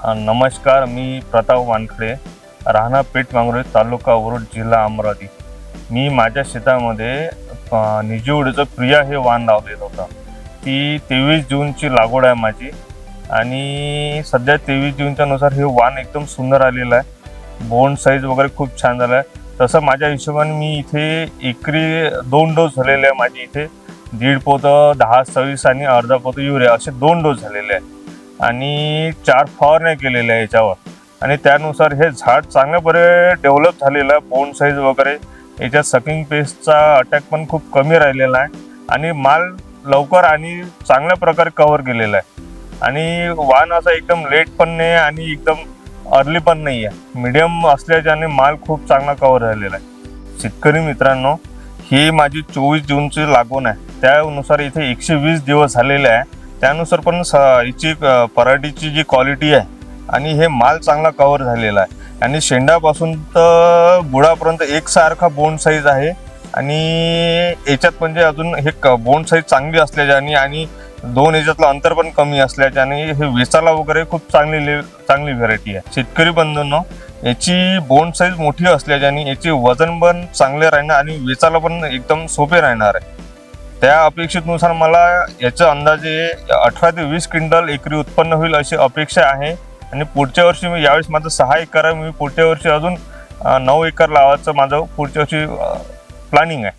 नमस्कार, मी प्रताप वानखडे, राहणार पेठ मांगरोळी, तालुका वरुड, जिल्हा अमरावती। मी माझ्या शेतामध्ये निजीवडीचं प्रिया हे वाण लावलेलं होतं। ती 23 जूनची लागवड आहे माझी आणि सध्या 23 जूनच्या नुसार हे वाण एकदम सुंदर आलेलं आहे। बोंड साईज वगैरे खूप छान झाला आहे। तसं माझ्या हिशोबाने मी इथे एकरी 2 डोस झालेले आहे। माझी इथे 1.5 पोतं 10-26 आणि अर्धा पोतं युरिया असे 2 डोस झालेले आहे आणि 4 फवारण्या केलेल्या आहे याच्यावर। आणि त्यानुसार हे झाड चांगल्या प्रकारे डेव्हलप झालेलं आहे। बोंड साईज वगैरे याच्यात सकिंग पेस्टचा अटॅक पण खूप कमी राहिलेला आहे आणि माल लवकर आणि चांगल्या प्रकारे कव्हर केलेला आहे। आणि वाण असा एकदम लेट पण नाही आणि एकदम अर्ली पण नाही आहे, मीडियम असल्याच्याने माल खूप चांगला कव्हर झालेला आहे। शेतकरी मित्रांनो, ही माझी 24 जूनची लागवड आहे। त्यानुसार इथे 120 दिवस झालेले आहे। त्यानुसार पण हिची पराठीची जी क्वालिटी आहे आणि हे माल चांगला कव्हर झालेला आहे आणि शेंडापासून तर बुडापर्यंत एकसारखा बोंड साईज आहे आणि याच्यात म्हणजे अजून हे बोंड साईज चांगली असल्याच्याने आणि 2 याच्यातलं अंतर पण कमी असल्याच्याने हे वेचायला वगैरे खूप चांगली व्हरायटी आहे। शेतकरी बंधूंनो, याची बोंड साईज मोठी असल्याच्याने याचे वजन पण चांगले राहणार आणि वेचायला पण एकदम सोपे राहणार आहे। त्या अपेक्षेनुसार मला याचा अंदाजे 18 ते 20 क्विंटल एकरी उत्पन्न होईल अशी अपेक्षा आहे। आणि पुढच्या वर्षी मी यावेळेस माझं 6 एकर आहे, मी पुढच्या वर्षी अजून 9 एकर लावायचं माझं पुढच्या वर्षी प्लॅनिंग आहे।